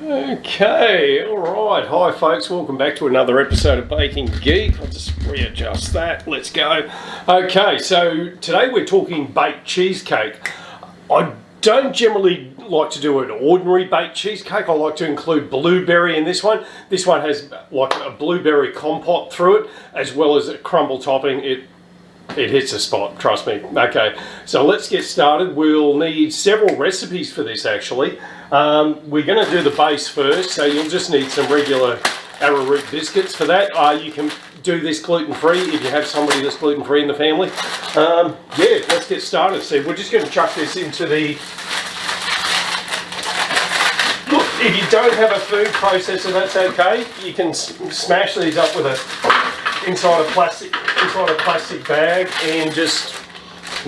Okay, alright. Hi folks, welcome back to another episode of Baking Geek. I'll just readjust that. Let's go. Okay, so today we're talking baked cheesecake. I don't generally like to do an ordinary baked cheesecake. I like to include blueberry in this one. This one has like a blueberry compote through it, as well as a crumble topping. It hits a spot, trust me. Okay, so let's get started. We'll need several recipes for this actually. We're going to do the base first, so you'll just need some regular arrowroot biscuits for that. You can do this gluten-free if you have somebody that's gluten-free in the family. Yeah, let's get started. So we're just going to chuck this into the... Look, if you don't have a food processor, that's okay. You can smash these up with inside a plastic bag and just,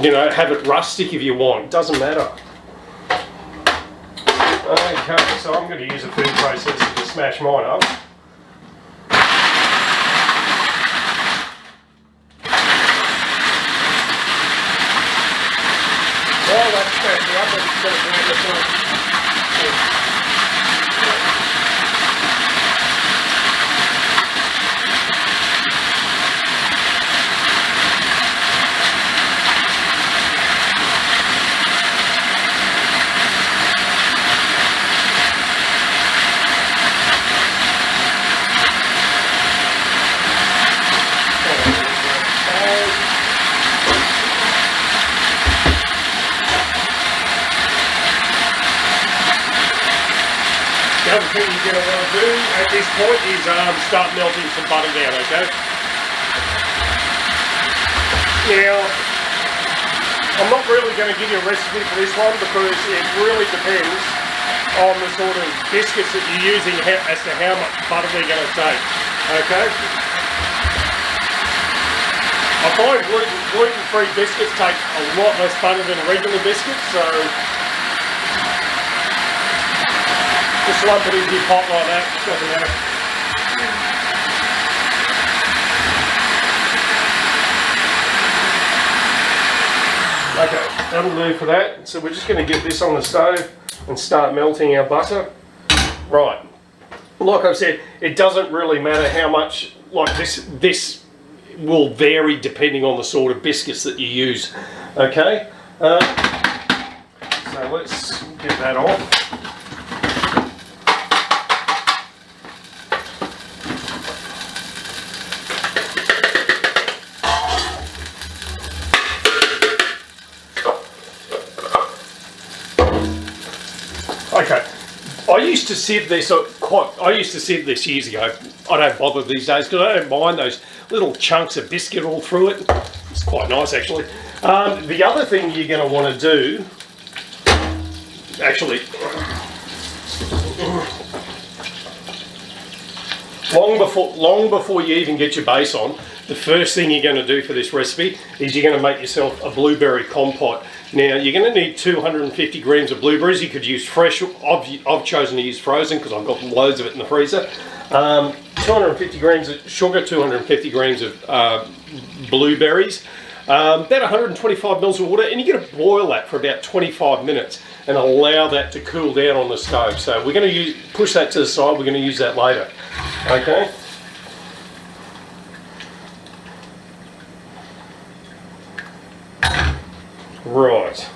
you know, have it rustic if you want. Doesn't matter. Okay, so I'm going to use a food processor to smash mine up. Well, that's smashing up, it's going to make it up. The other thing you're going to want to do at this point is start melting some butter down, okay? Now, I'm not really going to give you a recipe for this one because it really depends on the sort of biscuits that you're using as to how much butter they're going to take, okay? I find gluten-free biscuits take a lot less butter than regular biscuits, so just lump it into your pot like that, doesn't matter. Okay, that'll do for that. So we're just going to get this on the stove and start melting our butter. Right, like I've said, it doesn't really matter how much, like this will vary depending on the sort of biscuits that you use. Okay, so let's get that off. Okay, I used to sieve this years ago. I don't bother these days because I don't mind those little chunks of biscuit all through it. It's quite nice actually. The other thing you're going to want to do, actually, long before you even get your base on, the first thing you're going to do for this recipe is you're going to make yourself a blueberry compote. Now you're going to need 250 grams of blueberries. You could use fresh. I've chosen to use frozen because I've got loads of it in the freezer. 250 grams of sugar, 250 grams of blueberries, about 125 mils of water, and you're going to boil that for about 25 minutes and allow that to cool down on the stove. So we're going to push that to the side. We're going to use that later. Okay. Right.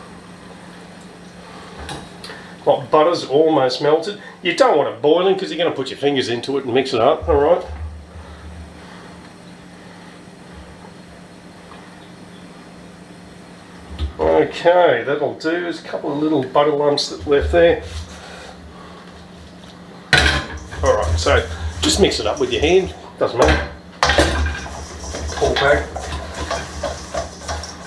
Well, butter's almost melted. You don't want it boiling because you're going to put your fingers into it and mix it up, alright? Okay, that'll do. There's a couple of little butter lumps that left there. Alright, so just mix it up with your hand, doesn't matter. Pull back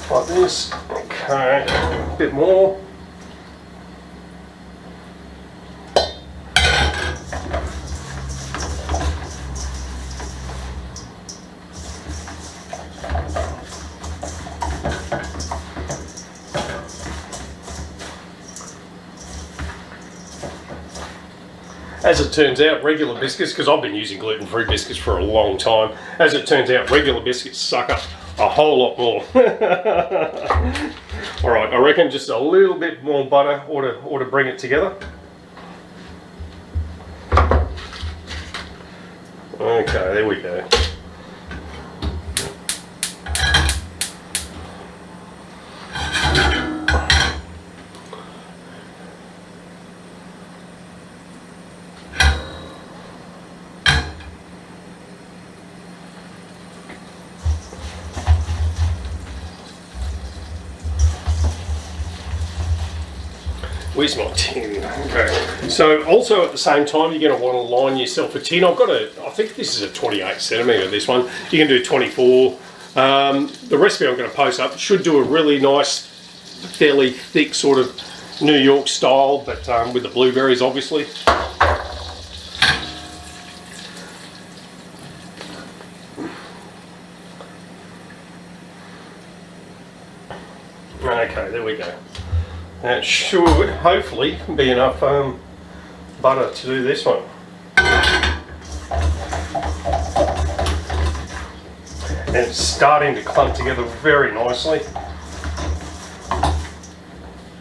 like this. Okay, a bit more. As it turns out, regular biscuits, because I've been using gluten-free biscuits for a long time, as it turns out, regular biscuits suck up a whole lot more. Alright, I reckon just a little bit more butter ought to bring it together. Okay, there we go. Where's my tin? Okay. So also at the same time, you're going to want to line yourself a tin. I think this is a 28 centimetre, this one. You can do 24. The recipe I'm going to post up should do a really nice, fairly thick sort of New York style, but with the blueberries, obviously. Okay, there we go. That should hopefully be enough butter to do this one. And it's starting to clump together very nicely.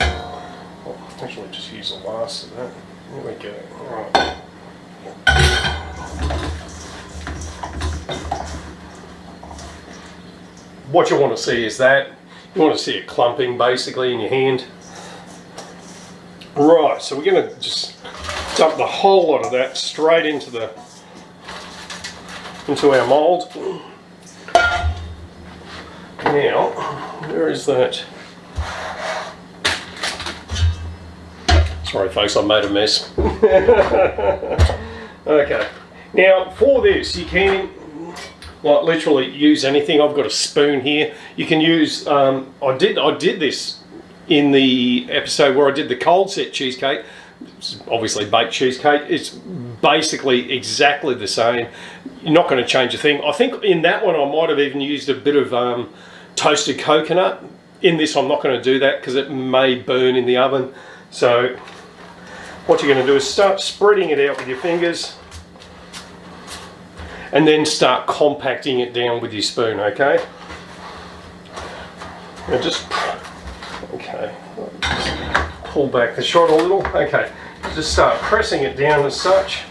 Oh, actually, just use the last of that. There we go. All right. What you want to see is that. You want to see it clumping basically in your hand. Right, so we're going to just dump the whole lot of that straight into our mould. Now, where is that? Sorry folks, I made a mess. Okay, now for this you can like literally use anything. I've got a spoon here. You can use, I did this in the episode where I did the cold set cheesecake. It's obviously baked cheesecake. It's basically exactly the same. You're not going to change a thing. I think in that one I might have even used a bit of toasted coconut. In this I'm not going to do that because it may burn in the oven. So what you're going to do is start spreading it out with your fingers and then start compacting it down with your spoon, okay? And just okay, just pull back the shot a little. Okay, just start pressing it down as such.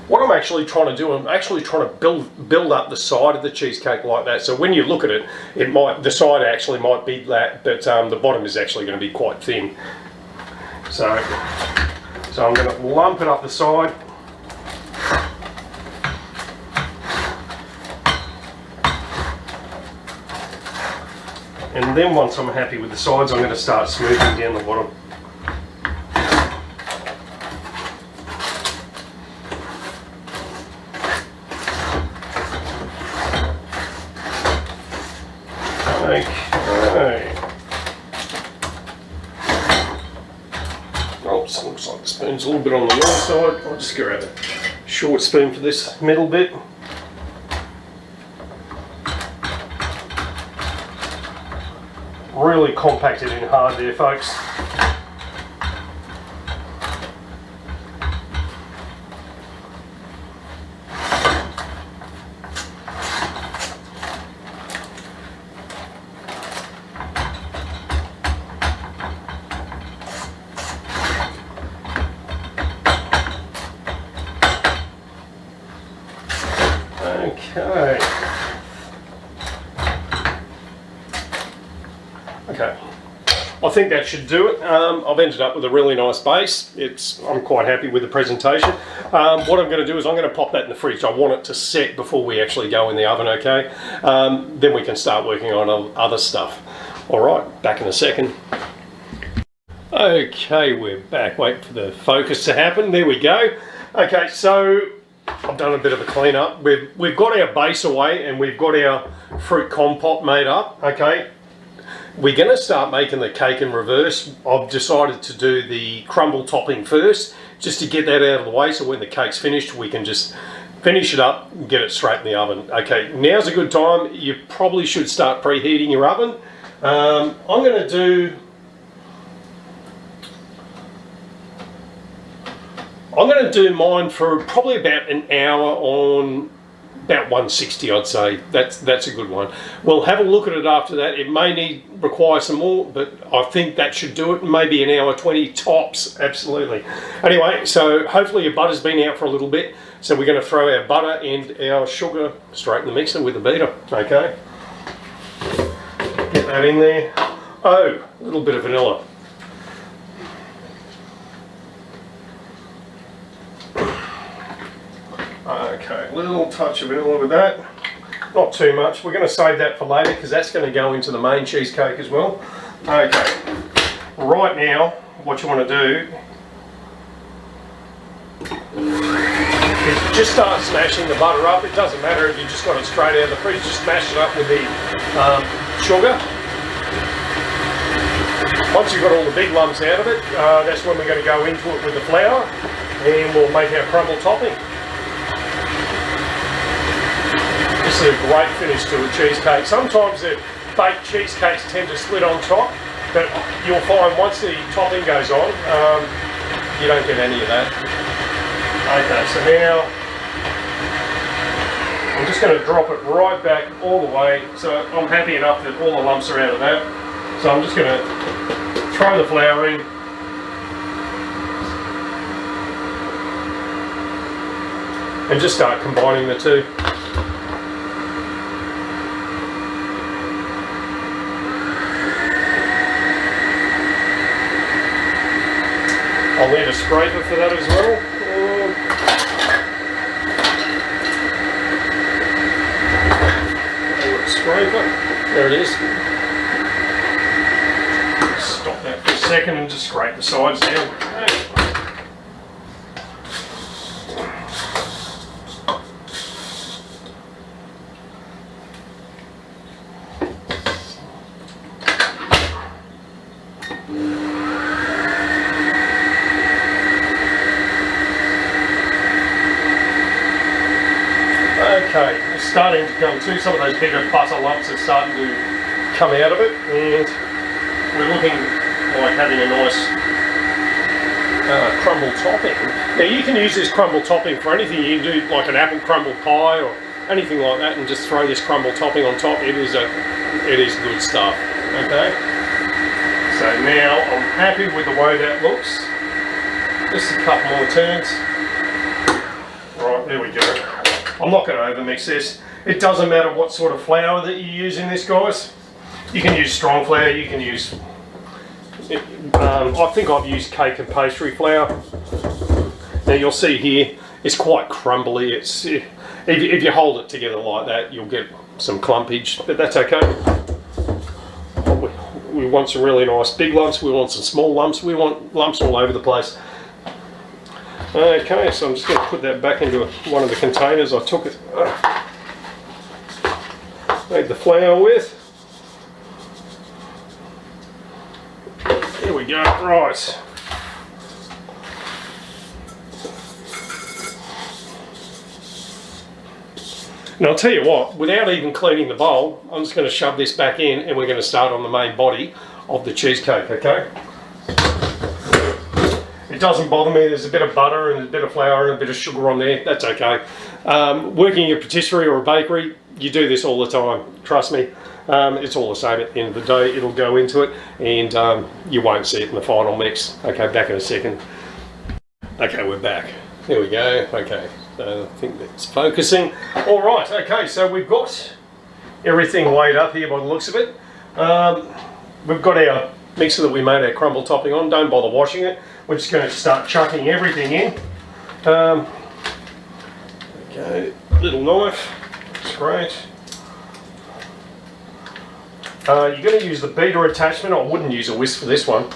What I'm actually trying to do, I'm actually trying to build up the side of the cheesecake like that. So when you look at it, the side actually might be that, but the bottom is actually going to be quite thin. So I'm going to lump it up the side. And then once I'm happy with the sides, I'm going to start smoothing down the bottom. Okay. Oh, so it looks like the spoon's a little bit on the long side. I'll just grab a short spoon for this middle bit. Really compacted in hard there, folks. Okay. Okay, I think that should do it. I've ended up with a really nice base. I'm quite happy with the presentation. What I'm going to do is I'm going to pop that in the fridge. I want it to set before we actually go in the oven, okay? Then we can start working on other stuff. All right, back in a second. Okay, we're back. Wait for the focus to happen. There we go. Okay, so I've done a bit of a clean up. We've got our base away and we've got our fruit compote made up, okay? We're going to start making the cake in reverse. I've decided to do the crumble topping first, just to get that out of the way, so when the cake's finished, we can just finish it up and get it straight in the oven. Okay, now's a good time. You probably should start preheating your oven. I'm going to do mine for probably about an hour on about 160, I'd say. That's a good one. We'll have a look at it after that. It may require some more, but I think that should do it. Maybe an hour 20 tops, absolutely. Anyway, so hopefully your butter's been out for a little bit. So we're going to throw our butter and our sugar straight in the mixer with the beater, okay? Get that in there. Oh, a little bit of vanilla. Okay, little touch of vanilla with that. Not too much. We're going to save that for later because that's going to go into the main cheesecake as well. Okay, right now, what you want to do is just start smashing the butter up. It doesn't matter if you just got it straight out of the fridge. Just smash it up with the sugar. Once you've got all the big lumps out of it, that's when we're going to go into it with the flour, and we'll make our crumble topping. This is a great finish to a cheesecake. Sometimes the baked cheesecakes tend to split on top, but you'll find once the topping goes on, you don't get any of that. Okay, so now I'm just going to drop it right back all the way. So I'm happy enough that all the lumps are out of that. So I'm just going to throw the flour in. And just start combining the two. I'll need a scraper for that as well. Scraper. There it is. Stop that for a second and just scrape the sides down. Okay, it's starting to come to. Some of those bigger butter lumps are starting to come out of it, and we're looking like having a nice crumble topping. Now you can use this crumble topping for anything. You can do like an apple crumble pie or anything like that, and just throw this crumble topping on top. It is good stuff. Okay. So now I'm happy with the way that looks. Just a couple more turns. Right, there we go. I'm not going to overmix this. It doesn't matter what sort of flour that you use in this, guys. You can use strong flour, you can use, I think I've used cake and pastry flour. Now you'll see here, it's quite crumbly. It's if you hold it together like that, you'll get some clumpage, but that's okay. We want some really nice big lumps, we want some small lumps, we want lumps all over the place. Okay, so I'm just going to put that back into one of the containers I took it, made the flour with. Here we go, right. Now I'll tell you what, without even cleaning the bowl, I'm just going to shove this back in and we're going to start on the main body of the cheesecake, okay? It doesn't bother me. There's a bit of butter and a bit of flour and a bit of sugar on there. That's okay. Working in a patisserie or a bakery, you do this all the time. Trust me. It's all the same at the end of the day. It'll go into it and you won't see it in the final mix. Okay, back in a second. Okay, we're back. There we go. Okay, I think that's focusing. All right, okay, so we've got everything weighed up here by the looks of it. We've got our mixer that we made our crumble topping on. Don't bother washing it. We're just going to start chucking everything in. Okay, little knife. That's great. You're going to use the beater attachment. I wouldn't use a whisk for this one.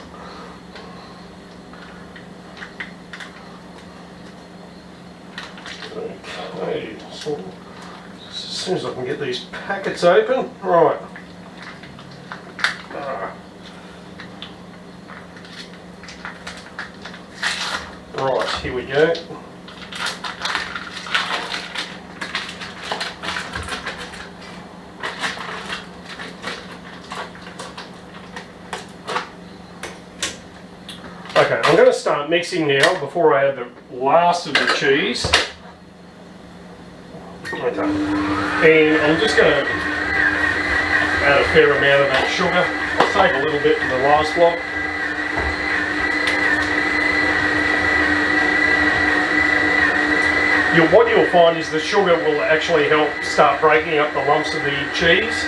Okay, so as soon as I can get these packets open. Right. Right, here we go. Okay, I'm going to start mixing now before I add the last of the cheese. Get Okay. And I'm just going to add a fair amount of that sugar. I'll save a little bit for the last block. What you'll find is the sugar will actually help start breaking up the lumps of the cheese.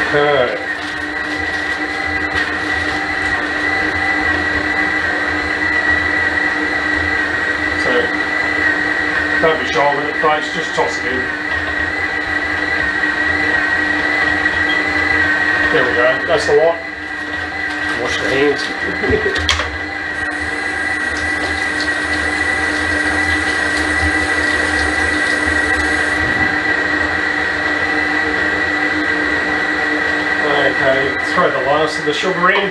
Okay. So, don't be shy with it, folks, just toss it in. There we go, that's the lot. Wash the hands. Okay, throw the last of the sugar in.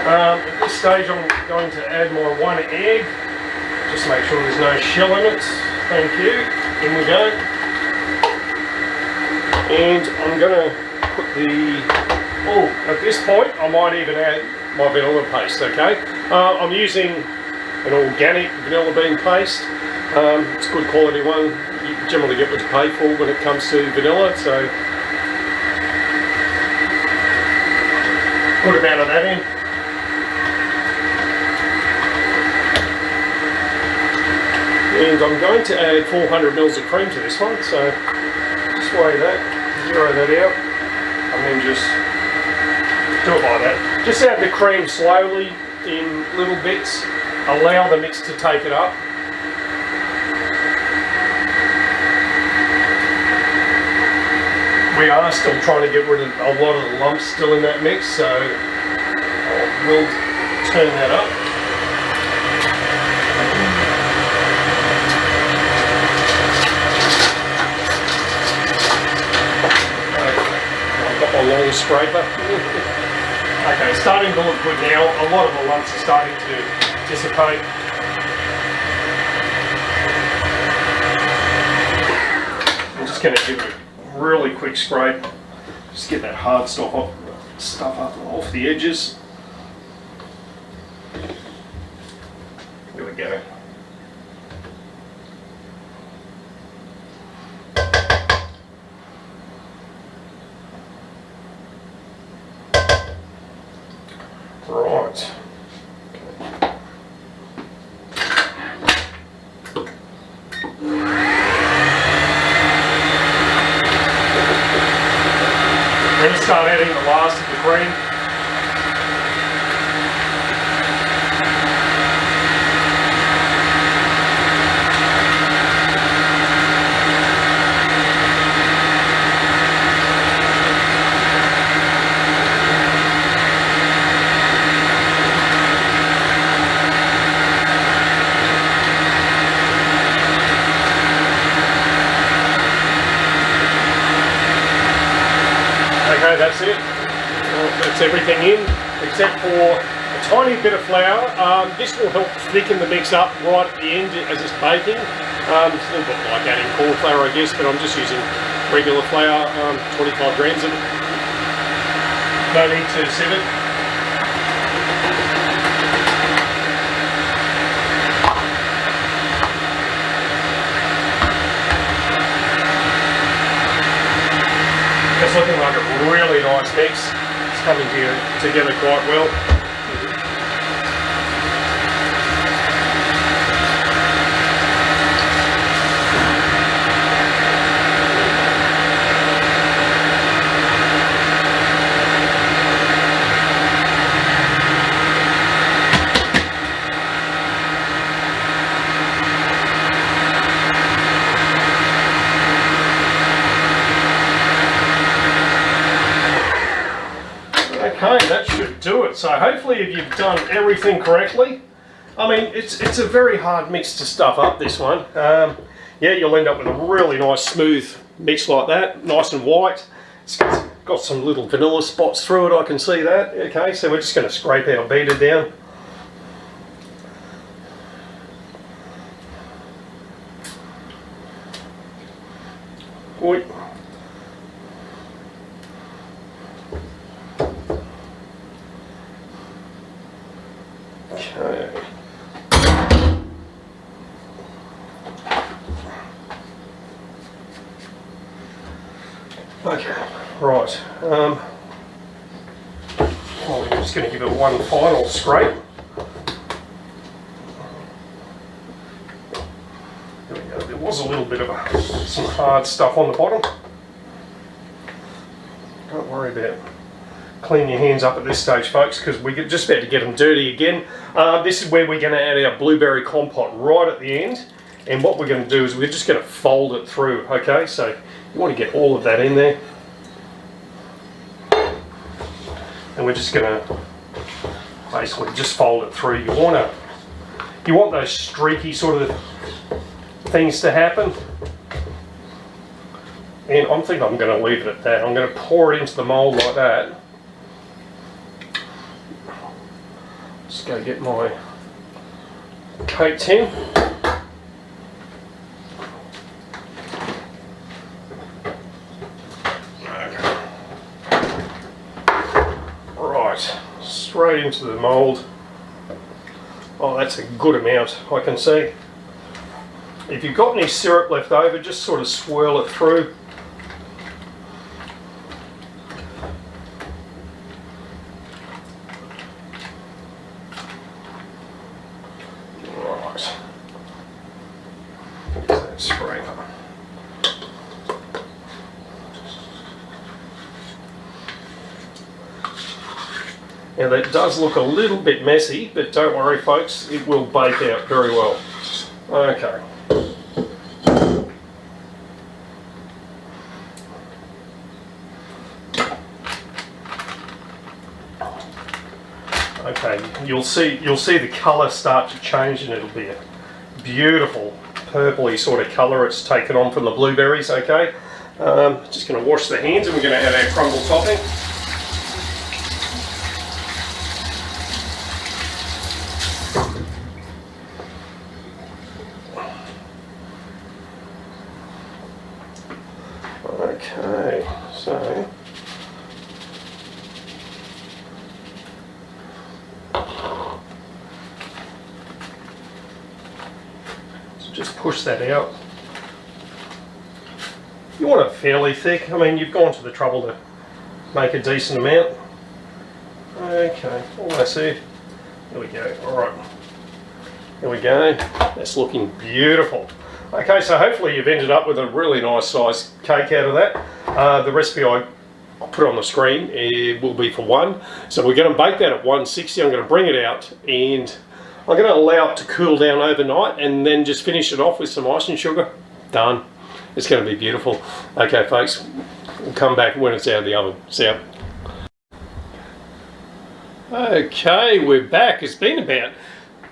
At this stage I'm going to add my 1 egg. Just make sure there's no shell in it. Thank you. In we go. And I'm going to put the... Oh, at this point I might even add my vanilla paste, okay? I'm using an organic vanilla bean paste. It's a good quality one. You generally get what you pay for when it comes to vanilla, so good amount of that in. And I'm going to add 400 ml of cream to this one, so just weigh that, zero that out, and then just do it like that. Just add the cream slowly in little bits, allow the mix to take it up. We are still trying to get rid of a lot of the lumps still in that mix, so we'll turn that up. I've got my long scraper. Okay, starting to look good now. A lot of the lumps are starting to dissipate. I'm just going to give it a really quick scrape. Just get that hard stuff up off the edges. There we go. Right. Then start adding the last of the cream. Okay, that's it. That's everything in, except for a tiny bit of flour. This will help thicken the mix up right at the end as it's baking. It's a little bit like adding corn flour, I guess, but I'm just using regular flour, 25 grams of it. No need to sieve it. It's looking like a really nice mix. It's coming together quite well. Okay, that should do it. So hopefully if you've done everything correctly, I mean, it's a very hard mix to stuff up, this one. Yeah, you'll end up with a really nice smooth mix like that, nice and white. It's got some little vanilla spots through it, I can see that. Okay, so we're just going to scrape our beater down. Oi. Okay. Okay, right. Well, we're just going to give it one final scrape. There we go. There was a little bit of some hard stuff on the bottom. Don't worry about cleaning your hands up at this stage, folks, because we're just about to get them dirty again. This is where we're going to add our blueberry compote right at the end. And what we're going to do is we're just going to fold it through, okay? So you want to get all of that in there. And we're just going to basically just fold it through. You want those streaky sort of things to happen. And I think I'm going to leave it at that. I'm going to pour it into the mould like that. Just go get my cake tin. Right, straight into the mould. Oh, that's a good amount, I can see. If you've got any syrup left over, just sort of swirl it through. Right. Get that spraying up. Now that does look a little bit messy, but don't worry folks, it will bake out very well. Okay. Okay, you'll see the colour start to change, and it'll be a beautiful purpley sort of colour it's taken on from the blueberries. Okay, just going to wash the hands, and we're going to add our crumble topping. Okay, so just push that out. You want it fairly thick. I mean, you've gone to the trouble to make a decent amount. Okay, almost there. There we go. All right. There we go. That's looking beautiful. Okay, so hopefully you've ended up with a really nice sized cake out of that. The recipe I put on the screen, it will be for one. So we're going to bake that at 160. I'm going to bring it out and I'm going to allow it to cool down overnight and then just finish it off with some icing sugar. Done. It's going to be beautiful. Okay, folks, we'll come back when it's out of the oven. See ya. Okay, we're back. It's been about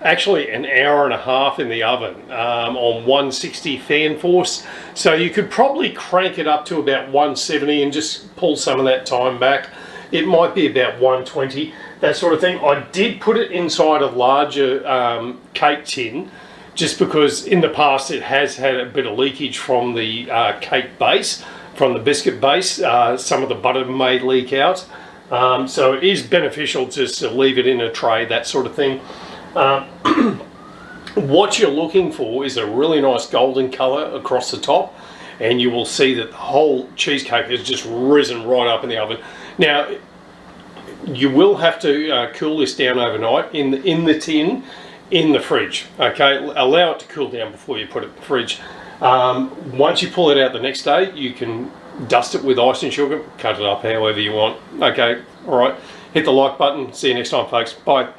actually an hour and a half in the oven on 160 fan force, so you could probably crank it up to about 170 and just pull some of that time back. It might be about 120, that sort of thing. I did put it inside a larger cake tin just because in the past it has had a bit of leakage from the cake base, from the biscuit base. Some of the butter may leak out, so it is beneficial just to leave it in a tray, that sort of thing. What you're looking for is a really nice golden colour across the top, and you will see that the whole cheesecake has just risen right up in the oven. Now, you will have to cool this down overnight in the tin, in the fridge. Okay, allow it to cool down before you put it in the fridge. Once you pull it out the next day, you can dust it with icing sugar, cut it up however you want. Okay, all right. Hit the like button. See you next time, folks. Bye.